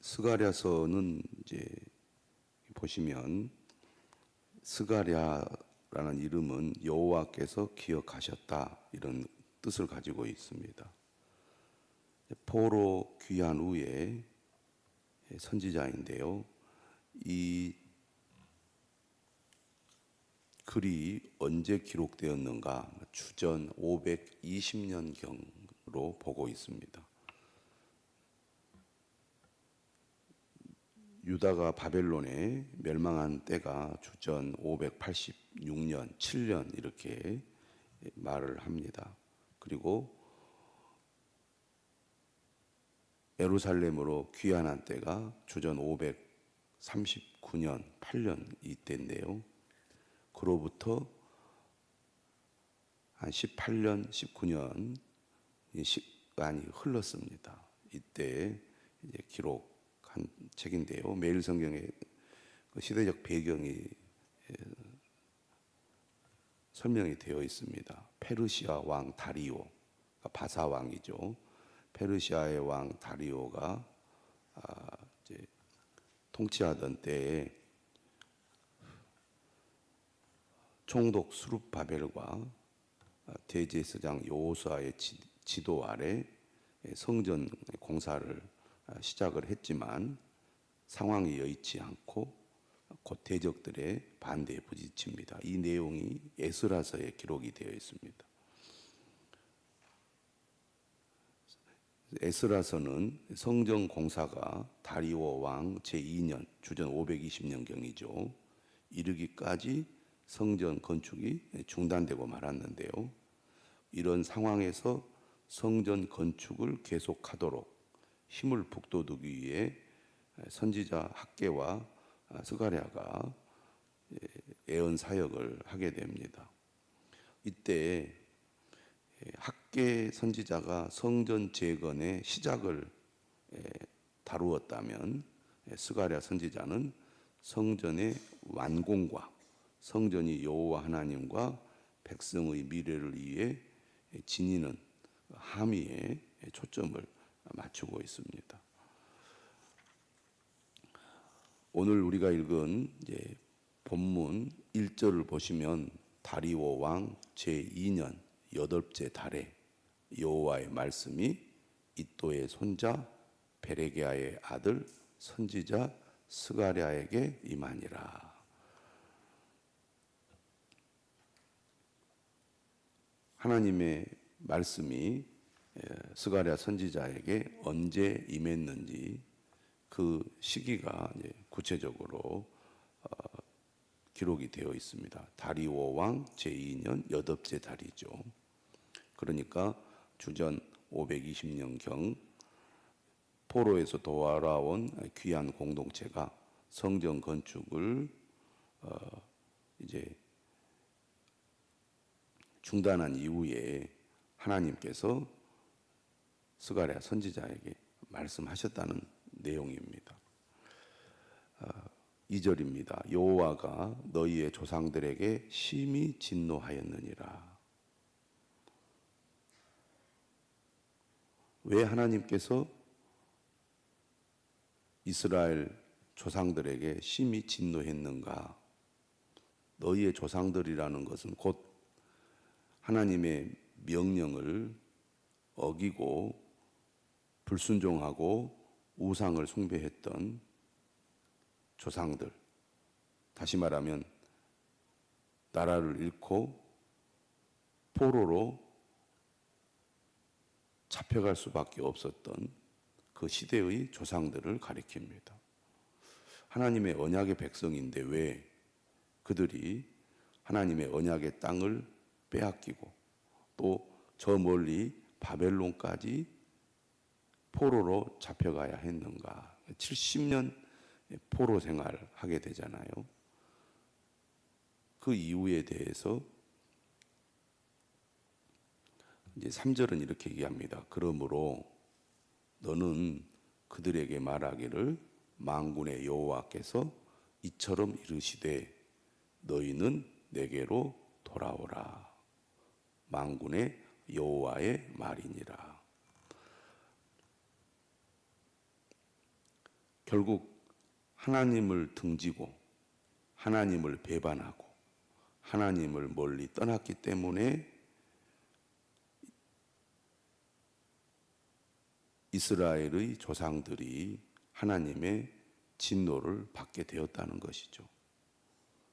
스가랴서는 이제 보시면 스가랴라는 이름은 여호와께서 기억하셨다 이런 뜻을 가지고 있습니다. 포로 귀환 후에 선지자인데요. 이 글이 언제 기록되었는가? 주전 520년경으로 보고 있습니다. 유다가 바벨론에 멸망한 때가 주전 586년, 7년 이렇게 말을 합니다. 그리고 예루살렘으로 귀환한 때가 주전 539년, 8년 이때인데요. 그로부터 한 18년, 19년 시간이 흘렀습니다. 이때 이제 기록한 책인데요. 매일 성경에 시대적 배경이 설명이 되어 있습니다. 페르시아 왕 다리오, 바사 왕이죠. 페르시아의 왕 다리오가 이제 통치하던 때에 총독 수룹바벨과 대제사장 여호수아의 지도 아래 성전 공사를 시작을 했지만 상황이 여의치 않고 곧 대적들의 반대에 부딪힙니다. 이 내용이 에스라서에 기록이 되어 있습니다. 에스라서는 성전 공사가 다리오 왕 제2년 주전 520년경이죠. 이르기까지 성전 건축이 중단되고 말았는데요. 이런 상황에서 성전 건축을 계속하도록 힘을 북돋우기 위해 선지자 학개와 스가랴가 예언 사역을 하게 됩니다. 이때 학개 선지자가 성전 재건의 시작을 다루었다면 스가랴 선지자는 성전의 완공과 성전이 여호와 하나님과 백성의 미래를 위해 지니는 함의에 초점을 맞추고 있습니다. 오늘 우리가 읽은 이제 본문 1절을 보시면 다리오 왕 제2년 8째 달에 여호와의 말씀이 이또의 손자 베레기야의 아들 선지자 스가랴에게 임하니라. 하나님의 말씀이 스가랴 선지자에게 언제 임했는지 그 시기가 이제 구체적으로 기록이 되어 있습니다. 다리오 왕 제2년 8째 달이죠. 그러니까 주전 520년경 포로에서 돌아온 귀한 공동체가 성전 건축을 이제 중단한 이후에 하나님께서 스가랴 선지자에게 말씀하셨다는 내용입니다. 2절입니다. 여호와가 너희의 조상들에게 심히 진노하였느니라. 왜 하나님께서 이스라엘 조상들에게 심히 진노했는가? 너희의 조상들이라는 것은 곧 하나님의 명령을 어기고 불순종하고 우상을 숭배했던 조상들, 다시 말하면 나라를 잃고 포로로 잡혀갈 수밖에 없었던 그 시대의 조상들을 가리킵니다. 하나님의 언약의 백성인데 왜 그들이 하나님의 언약의 땅을 빼앗기고 또 저 멀리 바벨론까지 포로로 잡혀가야 했는가? 70년 포로 생활을 하게 되잖아요. 그 이유에 대해서 이제 3절은 이렇게 얘기합니다. 그러므로 너는 그들에게 말하기를 만군의 여호와께서 이처럼 이르시되 너희는 내게로 돌아오라. 만군의 여호와의 말이니라. 결국 하나님을 등지고 하나님을 배반하고 하나님을 멀리 떠났기 때문에 이스라엘의 조상들이 하나님의 진노를 받게 되었다는 것이죠.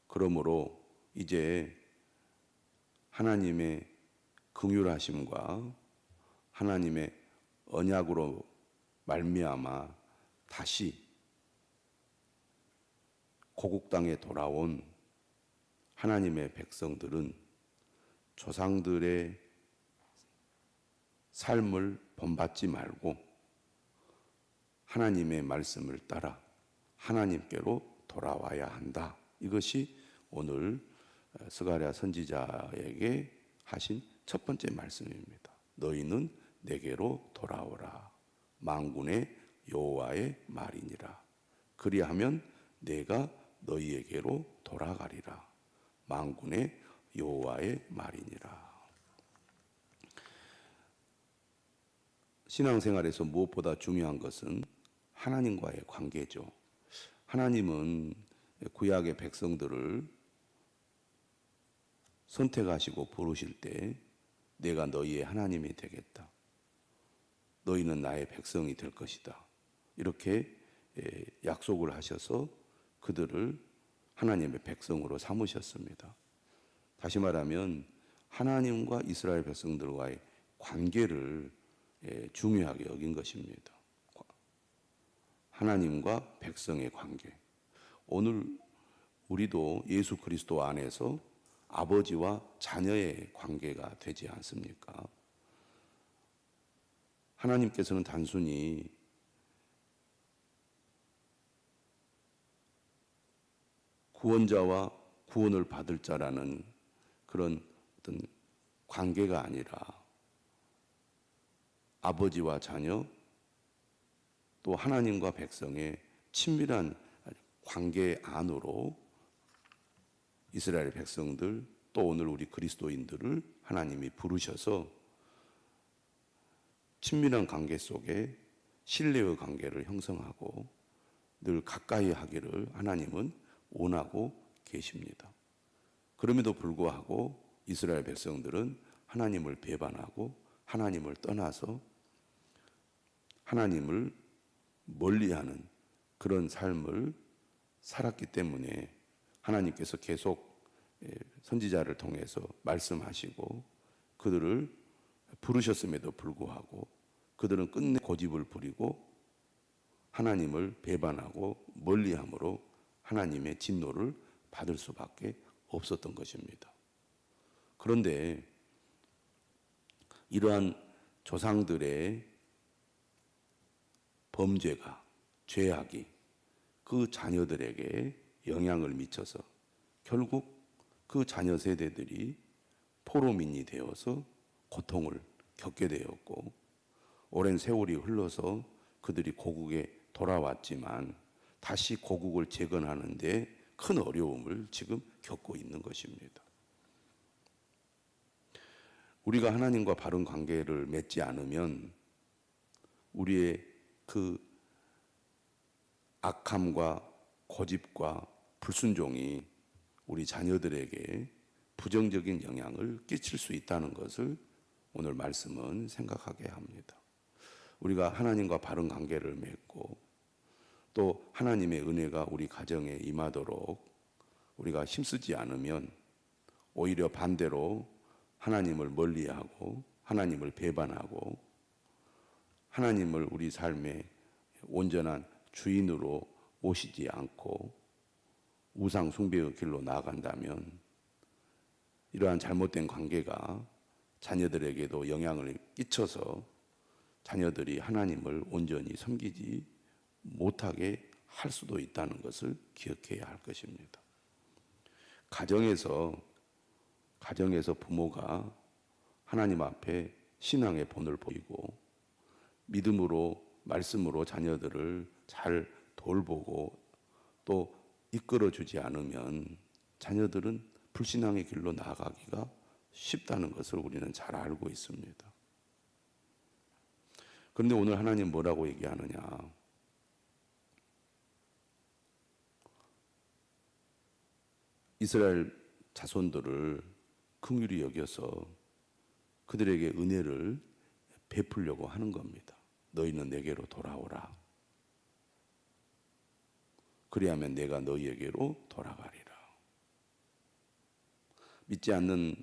그러므로 이제 하나님의 긍휼하심과 하나님의 언약으로 말미암아 다시 고국 땅에 돌아온 하나님의 백성들은 조상들의 삶을 본받지 말고 하나님의 말씀을 따라 하나님께로 돌아와야 한다. 이것이 오늘 스가랴 선지자에게 하신 첫 번째 말씀입니다. 너희는 내게로 돌아오라. 만군의 여호와의 말이니라. 그리하면 내가 너희에게로 돌아가리라. 만군의 여호와의 말이니라. 신앙생활에서 무엇보다 중요한 것은 하나님과의 관계죠. 하나님은 구약의 백성들을 선택하시고 부르실 때 내가 너희의 하나님이 되겠다. 너희는 나의 백성이 될 것이다. 이렇게 약속을 하셔서 그들을 하나님의 백성으로 삼으셨습니다. 다시 말하면 하나님과 이스라엘 백성들과의 관계를 중요하게 여긴 것입니다. 하나님과 백성의 관계. 오늘 우리도 예수 그리스도 안에서 아버지와 자녀의 관계가 되지 않습니까? 하나님께서는 단순히 구원자와 구원을 받을 자라는 그런 어떤 관계가 아니라 아버지와 자녀 또 하나님과 백성의 친밀한 관계 안으로 이스라엘 백성들 또 오늘 우리 그리스도인들을 하나님이 부르셔서 친밀한 관계 속에 신뢰의 관계를 형성하고 늘 가까이 하기를 하나님은 원하고 계십니다. 그럼에도 불구하고 이스라엘 백성들은 하나님을 배반하고 하나님을 떠나서 하나님을 멀리하는 그런 삶을 살았기 때문에 하나님께서 계속 선지자를 통해서 말씀하시고 그들을 부르셨음에도 불구하고 그들은 끝내 고집을 부리고 하나님을 배반하고 멀리함으로 하나님의 진노를 받을 수밖에 없었던 것입니다. 그런데 이러한 조상들의 범죄가, 죄악이 그 자녀들에게 영향을 미쳐서 결국 그 자녀 세대들이 포로민이 되어서 고통을 겪게 되었고 오랜 세월이 흘러서 그들이 고국에 돌아왔지만 다시 고국을 재건하는 데 큰 어려움을 지금 겪고 있는 것입니다. 우리가 하나님과 바른 관계를 맺지 않으면 우리의 그 악함과 고집과 불순종이 우리 자녀들에게 부정적인 영향을 끼칠 수 있다는 것을 오늘 말씀은 생각하게 합니다. 우리가 하나님과 바른 관계를 맺고 또 하나님의 은혜가 우리 가정에 임하도록 우리가 힘쓰지 않으면 오히려 반대로 하나님을 멀리하고 하나님을 배반하고 하나님을 우리 삶의 온전한 주인으로 모시지 않고 우상 숭배의 길로 나아간다면 이러한 잘못된 관계가 자녀들에게도 영향을 끼쳐서 자녀들이 하나님을 온전히 섬기지 못하게 할 수도 있다는 것을 기억해야 할 것입니다. 가정에서 부모가 하나님 앞에 신앙의 본을 보이고 믿음으로 말씀으로 자녀들을 잘 돌보고 또 이끌어주지 않으면 자녀들은 불신앙의 길로 나아가기가 쉽다는 것을 우리는 잘 알고 있습니다. 그런데 오늘 하나님 뭐라고 얘기하느냐? 이스라엘 자손들을 긍휼히 여겨서 그들에게 은혜를 베풀려고 하는 겁니다. 너희는 내게로 돌아오라. 그리하면 내가 너희에게로 돌아가리라. 믿지 않는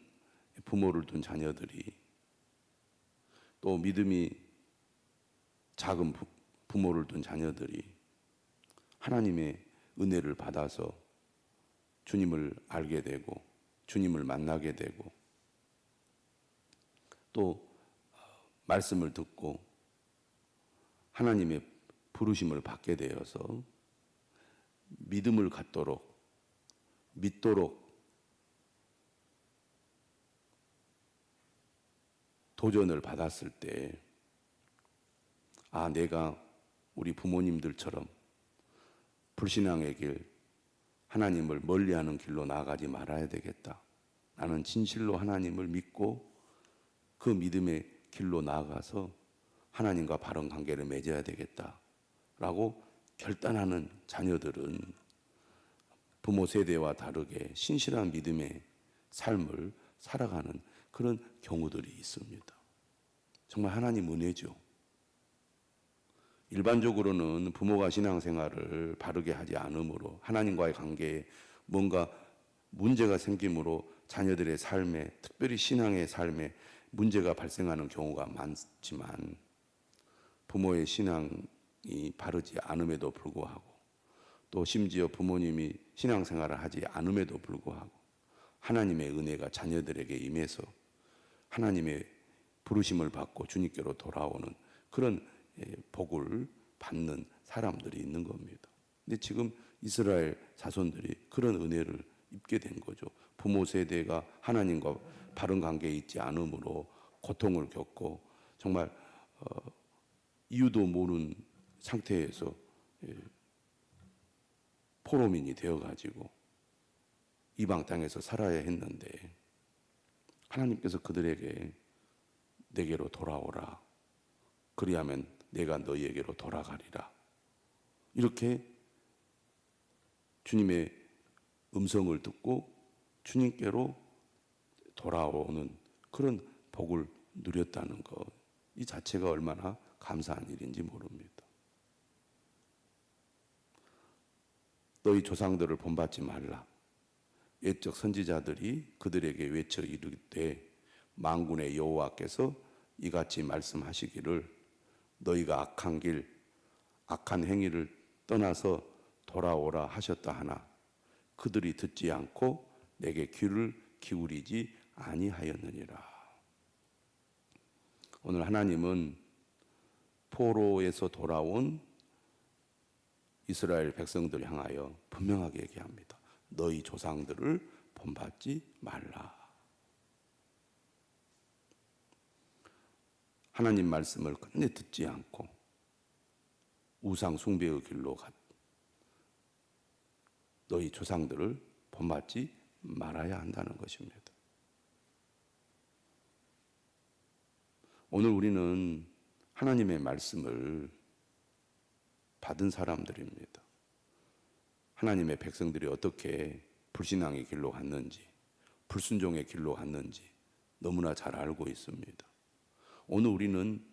부모를 둔 자녀들이, 또 믿음이 작은 부모를 둔 자녀들이 하나님의 은혜를 받아서 주님을 알게 되고 주님을 만나게 되고 또 말씀을 듣고 하나님의 부르심을 받게 되어서 믿음을 갖도록, 믿도록 도전을 받았을 때, 아, 내가 우리 부모님들처럼 불신앙의 길, 하나님을 멀리하는 길로 나아가지 말아야 되겠다. 나는 진실로 하나님을 믿고 그 믿음의 길로 나아가서 하나님과 바른 관계를 맺어야 되겠다라고 결단하는 자녀들은 부모 세대와 다르게 신실한 믿음의 삶을 살아가는 그런 경우들이 있습니다. 정말 하나님 은혜죠. 일반적으로는 부모가 신앙생활을 바르게 하지 않으므로 하나님과의 관계에 뭔가 문제가 생기므로 자녀들의 삶에, 특별히 신앙의 삶에 문제가 발생하는 경우가 많지만, 부모의 신앙이 바르지 않음에도 불구하고, 또 심지어 부모님이 신앙생활을 하지 않음에도 불구하고 하나님의 은혜가 자녀들에게 임해서 하나님의 부르심을 받고 주님께로 돌아오는 그런 복을 받는 사람들이 있는 겁니다. 근데 지금 이스라엘 자손들이 그런 은혜를 입게 된 거죠. 부모 세대가 하나님과 바른 관계에 있지 않으므로 고통을 겪고 정말 이유도 모르는 상태에서 포로민이 되어가지고 이방 땅에서 살아야 했는데, 하나님께서 그들에게 내게로 돌아오라. 그리하면 내가 너희에게로 돌아가리라. 이렇게 주님의 음성을 듣고 주님께로 돌아오는 그런 복을 누렸다는 것, 이 자체가 얼마나 감사한 일인지 모릅니다. 너희 조상들을 본받지 말라. 옛적 선지자들이 그들에게 외쳐 이르되 만군의 여호와께서 이같이 말씀하시기를 너희가 악한 길, 악한 행위를 떠나서 돌아오라 하셨다 하나 그들이 듣지 않고 내게 귀를 기울이지 아니하였느니라. 오늘 하나님은 포로에서 돌아온 이스라엘 백성들을 향하여 분명하게 얘기합니다. 너희 조상들을 본받지 말라. 하나님 말씀을 끝내 듣지 않고 우상 숭배의 길로 너희 조상들을 본받지 말아야 한다는 것입니다. 오늘 우리는 하나님의 말씀을 받은 사람들입니다. 하나님의 백성들이 어떻게 불신앙의 길로 갔는지, 불순종의 길로 갔는지 너무나 잘 알고 있습니다. 오늘 우리는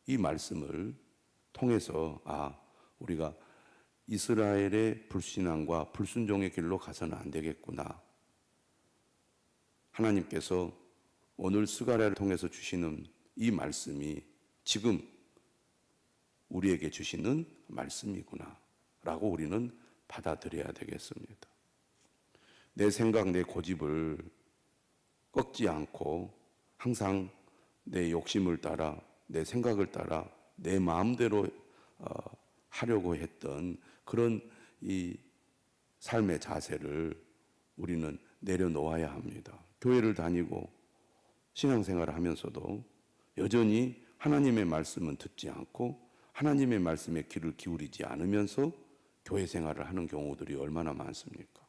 이 말씀을 통해서 우리가 이스라엘의 불신앙과 불순종의 길로 가서는 안 되겠구나. 하나님께서 오늘 스가랴를 통해서 주시는 이 말씀이 지금 우리에게 주시는 말씀이구나 라고 우리는 받아들여야 되겠습니다. 내 생각, 내 고집을 꺾지 않고 항상 내 욕심을 따라, 내 생각을 따라 내 마음대로 하려고 했던 그런 이 삶의 자세를 우리는 내려놓아야 합니다. 교회를 다니고 신앙생활을 하면서도 여전히 하나님의 말씀은 듣지 않고 하나님의 말씀에 귀를 기울이지 않으면서 교회 생활을 하는 경우들이 얼마나 많습니까?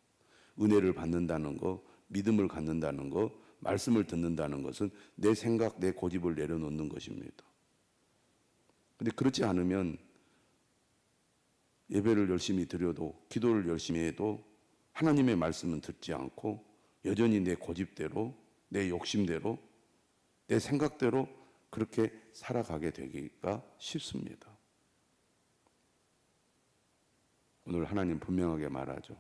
은혜를 받는다는 것, 믿음을 갖는다는 것, 말씀을 듣는다는 것은 내 생각, 내 고집을 내려놓는 것입니다. 그런데 그렇지 않으면 예배를 열심히 드려도, 기도를 열심히 해도 하나님의 말씀은 듣지 않고 여전히 내 고집대로, 내 욕심대로, 내 생각대로 그렇게 살아가게 되기가 쉽습니다. 오늘 하나님 분명하게 말하죠.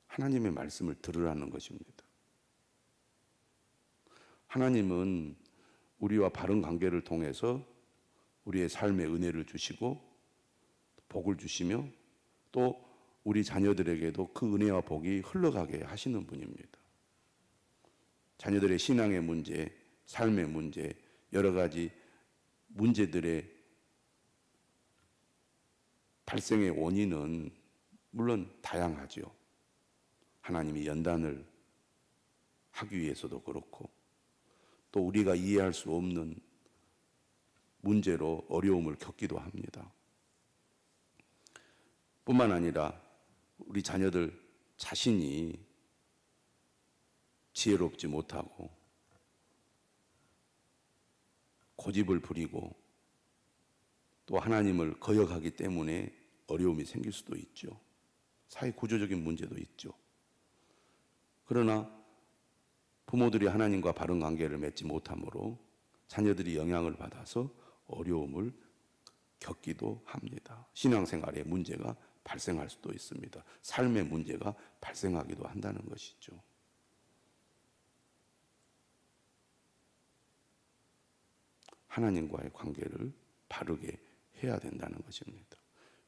하나님의 말씀을 들으라는 것입니다. 하나님은 우리와 바른 관계를 통해서 우리의 삶에 은혜를 주시고 복을 주시며 또 우리 자녀들에게도 그 은혜와 복이 흘러가게 하시는 분입니다. 자녀들의 신앙의 문제, 삶의 문제, 여러 가지 문제들의 발생의 원인은 물론 다양하죠. 하나님이 연단을 하기 위해서도 그렇고 또 우리가 이해할 수 없는 문제로 어려움을 겪기도 합니다. 뿐만 아니라 우리 자녀들 자신이 지혜롭지 못하고 고집을 부리고 또 하나님을 거역하기 때문에 어려움이 생길 수도 있죠. 사회 구조적인 문제도 있죠. 그러나 부모들이 하나님과 바른 관계를 맺지 못함으로 자녀들이 영향을 받아서 어려움을 겪기도 합니다. 신앙생활에 문제가 발생할 수도 있습니다. 삶의 문제가 발생하기도 한다는 것이죠. 하나님과의 관계를 바르게 해야 된다는 것입니다.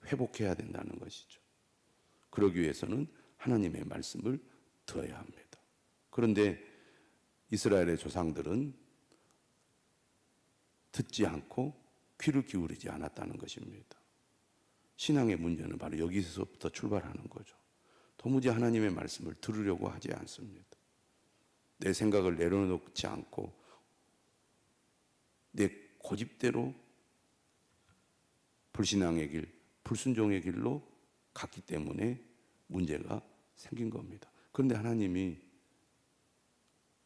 회복해야 된다는 것이죠. 그러기 위해서는 하나님의 말씀을 들어야 합니다. 그런데 이스라엘의 조상들은 듣지 않고 귀를 기울이지 않았다는 것입니다. 신앙의 문제는 바로 여기서부터 출발하는 거죠. 도무지 하나님의 말씀을 들으려고 하지 않습니다. 내 생각을 내려놓지 않고 내 고집대로 불신앙의 길, 불순종의 길로 갔기 때문에 문제가 생긴 겁니다. 그런데 하나님이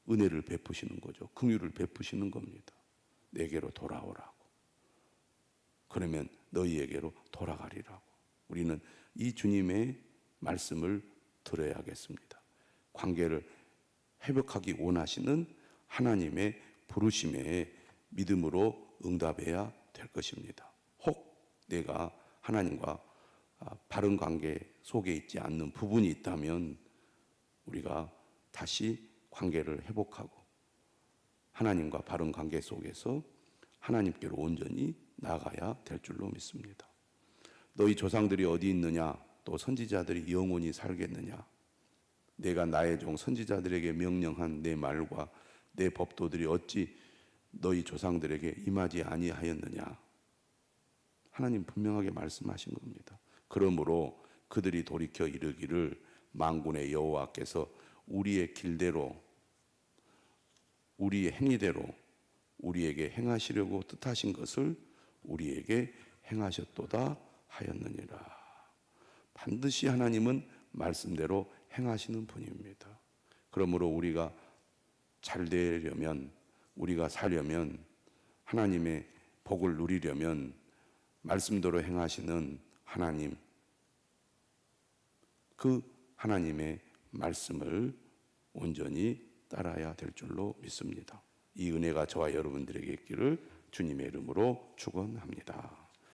은혜를 베푸시는 거죠. 긍휼을 베푸시는 겁니다. 내게로 돌아오라고. 그러면 너희에게로 돌아가리라고. 우리는 이 주님의 말씀을 들어야겠습니다. 관계를 회복하기 원하시는 하나님의 부르심에 믿음으로 응답해야 될 것입니다. 혹 내가 하나님과 바른 관계 속에 있지 않는 부분이 있다면 우리가 다시 관계를 회복하고 하나님과 바른 관계 속에서 하나님께로 온전히 나아가야 될 줄로 믿습니다. 너희 조상들이 어디 있느냐? 또 선지자들이 영원히 살겠느냐? 내가 나의 종 선지자들에게 명령한 내 말과 내 법도들이 어찌 너희 조상들에게 임하지 아니하였느냐? 하나님 분명하게 말씀하신 겁니다. 그러므로 그들이 돌이켜 이르기를 만군의 여호와께서 우리의 길대로 우리의 행위대로 우리에게 행하시려고 뜻하신 것을 우리에게 행하셨도다 하였느니라. 반드시 하나님은 말씀대로 행하시는 분입니다. 그러므로 우리가 잘 되려면, 우리가 살려면, 하나님의 복을 누리려면 말씀대로 행하시는 하나님, 그 하나님의 말씀을 온전히 따라야 될 줄로 믿습니다. 이 은혜가 저와 여러분들에게 있기를 주님의 이름으로 축원합니다.